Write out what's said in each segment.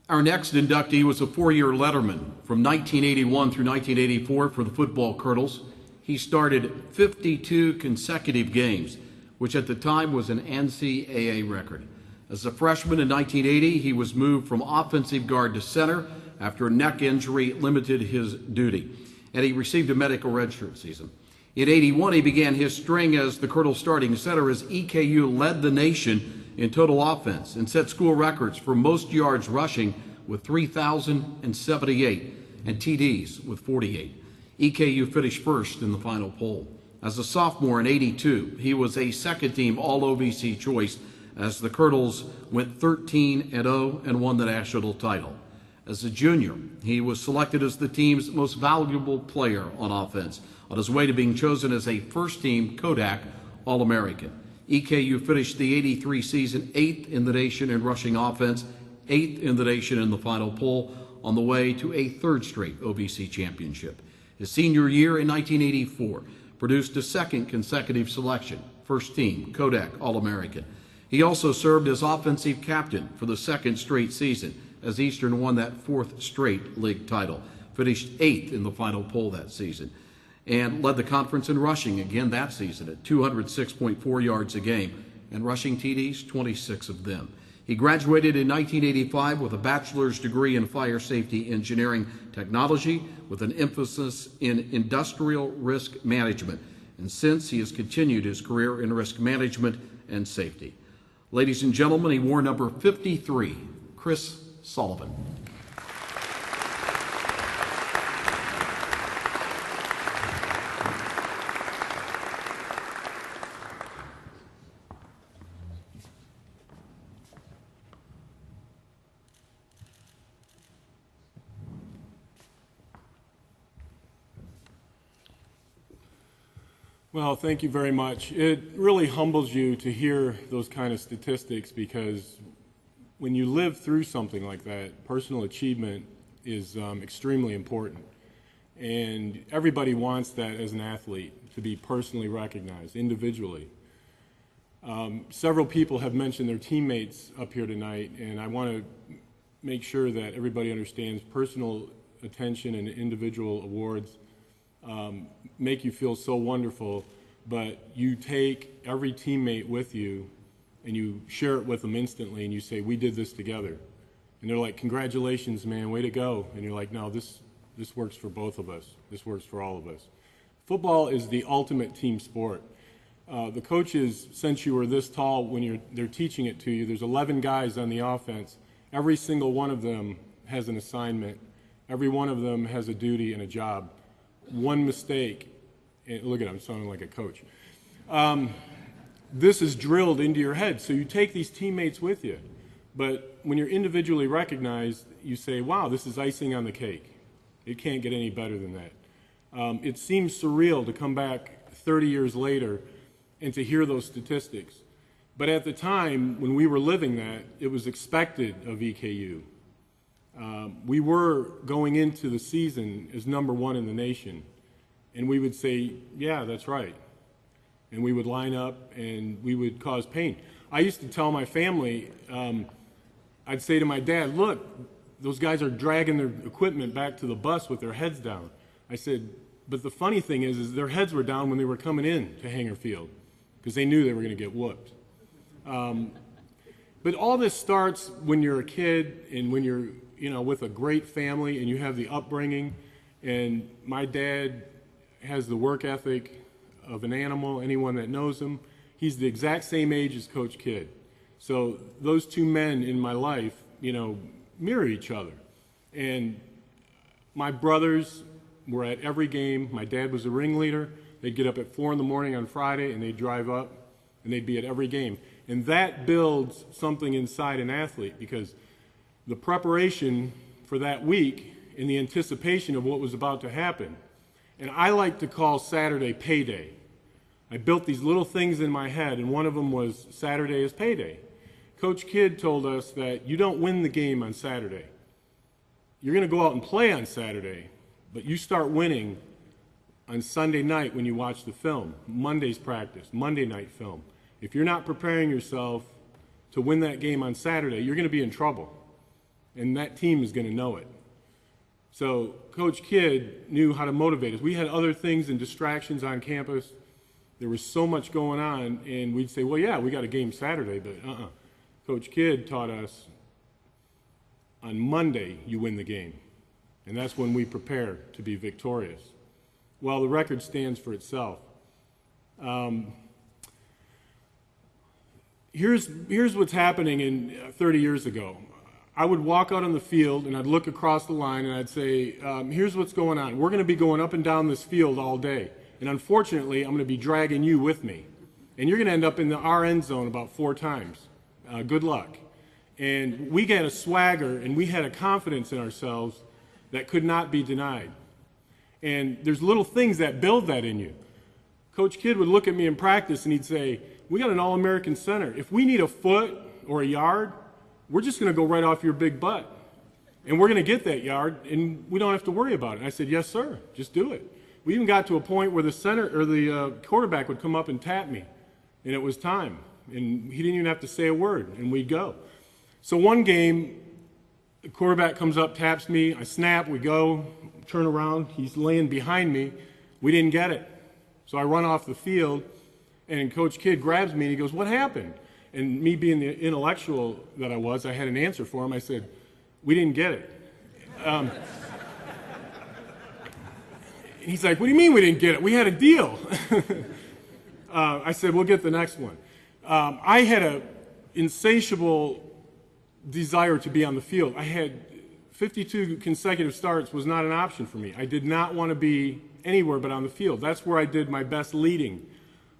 Our next inductee was a four-year letterman from 1981 through 1984 for the football Colonels. He started 52 consecutive games, which at the time was an NCAA record. As a freshman in 1980, he was moved from offensive guard to center after a neck injury limited his duty, and he received a medical redshirt season. In 81, he began his string as the Colonels starting center as EKU led the nation in total offense and set school records for most yards rushing with 3,078 and TDs with 48. EKU finished first in the final poll. As a sophomore in 82, he was a second-team All-OVC choice as the Colonels went 13-0 and won the national title. As a junior, he was selected as the team's most valuable player on offense, on his way to being chosen as a first-team Kodak All-American. EKU finished the 83 season 8th in the nation in rushing offense, 8th in the nation in the final poll, on the way to a third straight OVC championship. His senior year in 1984 produced a second consecutive selection, first team Kodak All-American. He also served as offensive captain for the second straight season as Eastern won that fourth straight league title, finished 8th in the final poll that season, and led the conference in rushing again that season at 206.4 yards a game, and rushing TDs, 26 of them. He graduated in 1985 with a bachelor's degree in fire safety engineering technology with an emphasis in industrial risk management, and since he has continued his career in risk management and safety. Ladies and gentlemen, he wore number 53, Chris Sullivan. Well, thank you very much. It really humbles you to hear those kind of statistics because when you live through something like that, personal achievement is extremely important. And everybody wants that as an athlete, to be personally recognized, individually. Several people have mentioned their teammates up here tonight, and I want to make sure that everybody understands personal attention and individual awards make you feel so wonderful, but you take every teammate with you and you share it with them instantly and you say, we did this together. And they're like, congratulations, man, way to go. And you're like, no, this works for both of us. This works for all of us. Football is the ultimate team sport. The coaches, since you were this tall when they're teaching it to you, there's 11 guys on the offense. Every single one of them has an assignment. Every one of them has a duty and a job. One mistake, and look at it, I'm sounding like a coach. This is drilled into your head, so you take these teammates with you. But when you're individually recognized, you say, wow, this is icing on the cake. It can't get any better than that. It seems surreal to come back 30 years later and to hear those statistics. But at the time, when we were living that, it was expected of EKU. We were going into the season as #1 in the nation, and we would say, yeah, that's right. And we would line up and we would cause pain. I used to tell my family, I'd say to my dad, look, those guys are dragging their equipment back to the bus with their heads down. I said, but the funny thing is their heads were down when they were coming in to Hanger Field because they knew they were going to get whooped. But all this starts when you're a kid and when you're with a great family and you have the upbringing. And my dad has the work ethic of an animal, anyone that knows him. He's the exact same age as Coach Kidd. So those two men in my life, mirror each other. And my brothers were at every game. My dad was a ringleader. They'd get up at 4 in the morning on Friday and they'd drive up and they'd be at every game. And that builds something inside an athlete because the preparation for that week and the anticipation of what was about to happen. And I like to call Saturday payday. I built these little things in my head, and one of them was Saturday is payday. Coach Kidd told us that you don't win the game on Saturday. You're going to go out and play on Saturday, but you start winning on Sunday night when you watch the film, Monday's practice, Monday night film. If you're not preparing yourself to win that game on Saturday, you're going to be in trouble. and that team is going to know it. So Coach Kidd knew how to motivate us. We had other things and distractions on campus. There was so much going on, and we'd say, well, yeah, we got a game Saturday, but Coach Kidd taught us, on Monday, you win the game. And that's when we prepare to be victorious. Well, the record stands for itself. Here's what's happening in 30 years ago. I would walk out on the field, and I'd look across the line, and I'd say, here's what's going on. We're going to be going up and down this field all day. And unfortunately, I'm going to be dragging you with me. And you're going to end up in our end zone about 4 times. Good luck. And we had a swagger, and we had a confidence in ourselves that could not be denied. And there's little things that build that in you. Coach Kidd would look at me in practice, and he'd say, we got an All-American center. If we need a foot or a yard, we're just going to go right off your big butt. And we're going to get that yard, and we don't have to worry about it. And I said, yes, sir, just do it. We even got to a point where the center or the quarterback would come up and tap me, and it was time. And he didn't even have to say a word, and we'd go. So one game, the quarterback comes up, taps me, I snap, we go, turn around, he's laying behind me. We didn't get it. So I run off the field, and Coach Kidd grabs me, and he goes, what happened? And me being the intellectual that I was, I had an answer for him. I said, we didn't get it. He's like, what do you mean we didn't get it? We had a deal. I said, we'll get the next one. I had an insatiable desire to be on the field. I had 52 consecutive starts was not an option for me. I did not want to be anywhere but on the field. That's where I did my best leading.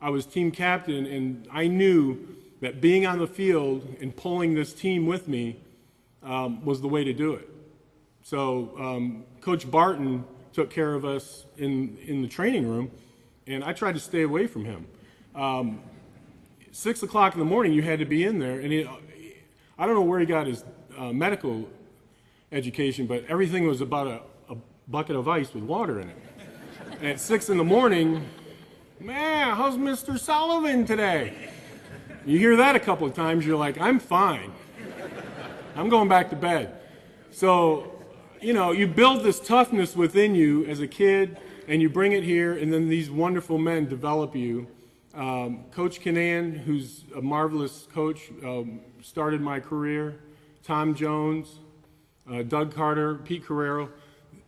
I was team captain, and I knew that being on the field and pulling this team with me was the way to do it. So Coach Barton took care of us in the training room, and I tried to stay away from him. 6 o'clock in the morning, you had to be in there, and I don't know where he got his medical education, but everything was about a bucket of ice with water in it. And at 6 in the morning, man, how's Mr. Sullivan today? You hear that a couple of times, you're like, I'm fine. I'm going back to bed. So, you know, you build this toughness within you as a kid, and you bring it here, and then these wonderful men develop you. Coach Canan, who's a marvelous coach, started my career. Tom Jones, Doug Carter, Pete Carrero.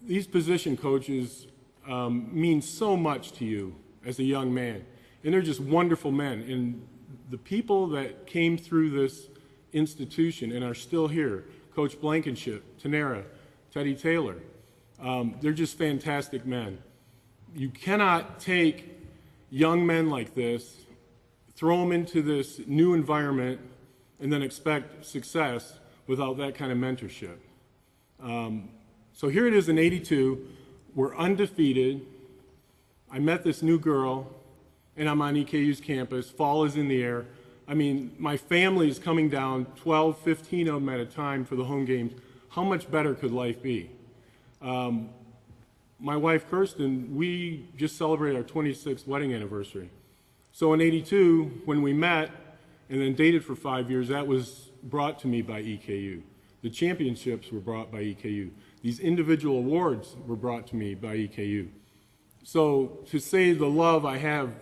These position coaches mean so much to you as a young man. And they're just wonderful men. And the people that came through this institution and are still here, Coach Blankenship, Tanera, Teddy Taylor, they're just fantastic men. You cannot take young men like this, throw them into this new environment, and then expect success without that kind of mentorship. So here it is in '82. We're undefeated. I met this new girl, and I'm on EKU's campus. Fall is in the air. I mean, my family is coming down, 12, 15 of them at a time for the home games. How much better could life be? My wife, Kirsten, we just celebrated our 26th wedding anniversary. So in '82, when we met and then dated for 5 years, that was brought to me by EKU. The championships were brought by EKU. These individual awards were brought to me by EKU. So to say the love I have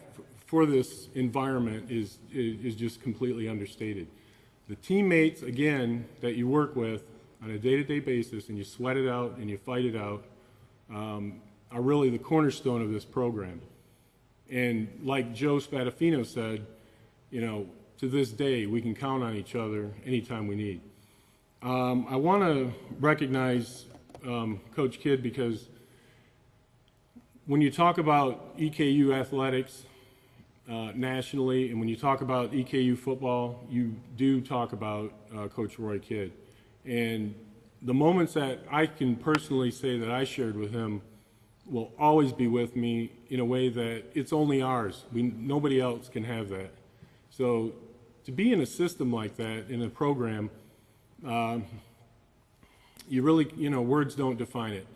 for this environment is just completely understated. The teammates, again, that you work with on a day-to-day basis, and you sweat it out and you fight it out, are really the cornerstone of this program. And like Joe Spadafino said, you know, to this day, we can count on each other anytime we need. I want to recognize Coach Kidd, because when you talk about EKU athletics nationally, and when you talk about EKU football, you do talk about Coach Roy Kidd. And the moments that I can personally say that I shared with him will always be with me in a way that it's only ours. Nobody else can have that. So to be in a system like that, in a program, you really, you know, words don't define it.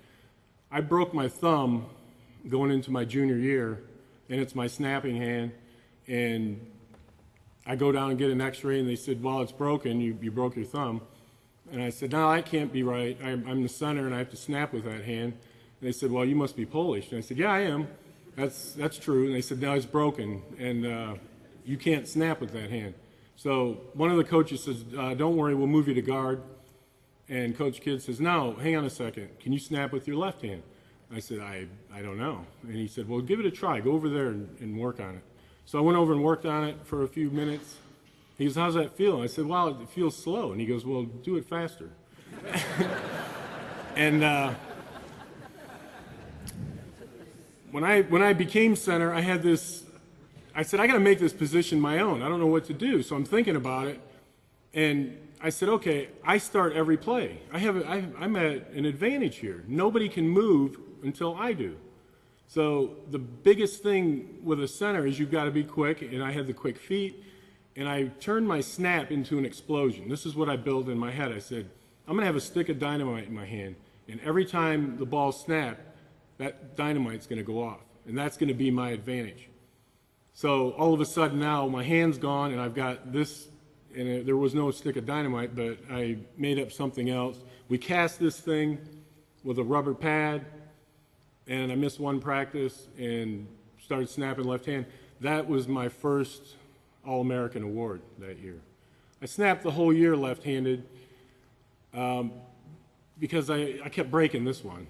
I broke my thumb going into my junior year, and it's my snapping hand, and I go down and get an x-ray, and they said, well, it's broken, you broke your thumb. And I said, no, that can't be right. I'm the center, and I have to snap with that hand. And they said, well, you must be Polish. And I said, yeah, I am. That's true. And they said, no, it's broken, and you can't snap with that hand. So one of the coaches says, don't worry, we'll move you to guard. And Coach Kidd says, no, hang on a second. Can you snap with your left hand? I said, I don't know. And he said, well, give it a try. Go over there and work on it. So I went over and worked on it for a few minutes. He goes, how's that feel? I said, well, it feels slow. And he goes, well, do it faster. And when I became center, I had this, I said, I got to make this position my own. I don't know what to do. So I'm thinking about it. And I said, okay, I start every play. I'm at an advantage here. Nobody can move until I do. So the biggest thing with a center is you've got to be quick, and I had the quick feet, and I turned my snap into an explosion. This is what I built in my head. I said, I'm going to have a stick of dynamite in my hand, and every time the ball snapped, that dynamite's going to go off, and that's going to be my advantage. So all of a sudden now my hand's gone, and I've got this, and there was no stick of dynamite, but I made up something else. We cast this thing with a rubber pad, and I missed one practice and started snapping left hand. That was my first All-American award that year. I snapped the whole year left-handed because I kept breaking this one.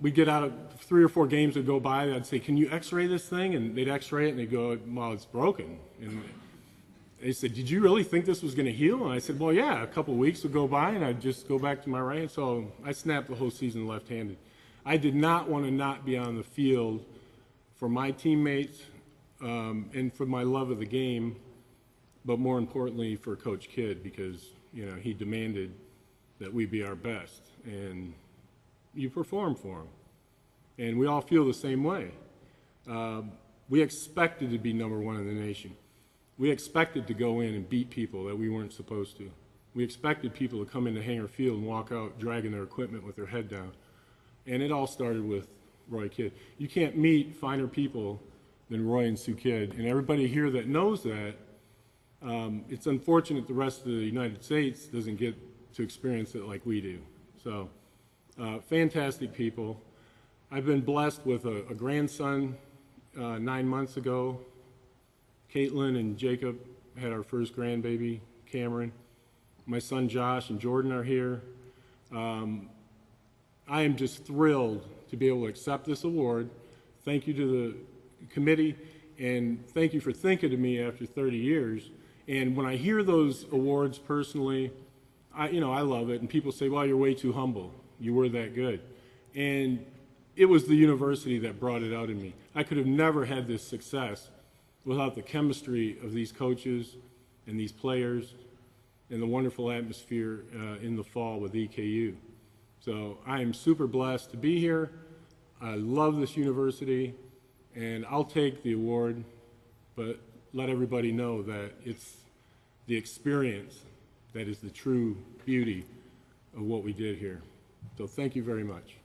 We'd get out of 3 or 4 games would go by, I'd say, can you x-ray this thing? And they'd x-ray it, and they'd go, well, it's broken. And they said, did you really think this was going to heal? And I said, well, yeah, a couple of weeks would go by, and I'd just go back to my right hand. So I snapped the whole season left-handed. I did not want to not be on the field for my teammates and for my love of the game, but more importantly for Coach Kidd, because he demanded that we be our best, and you perform for him. And we all feel the same way. We expected to be #1 in the nation. We expected to go in and beat people that we weren't supposed to. We expected people to come into Hangar Field and walk out dragging their equipment with their head down. And it all started with Roy Kidd. You can't meet finer people than Roy and Sue Kidd. And everybody here that knows that, it's unfortunate the rest of the United States doesn't get to experience it like we do. So, fantastic people. I've been blessed with a grandson 9 months ago. Caitlin and Jacob had our first grandbaby, Cameron. My son Josh and Jordan are here. I am just thrilled to be able to accept this award. Thank you to the committee, and thank you for thinking of me after 30 years. And when I hear those awards personally, I love it. And people say, well, you're way too humble. You were that good. And it was the university that brought it out in me. I could have never had this success without the chemistry of these coaches and these players and the wonderful atmosphere in the fall with EKU. So I am super blessed to be here. I love this university, and I'll take the award, but let everybody know that it's the experience that is the true beauty of what we did here. So thank you very much.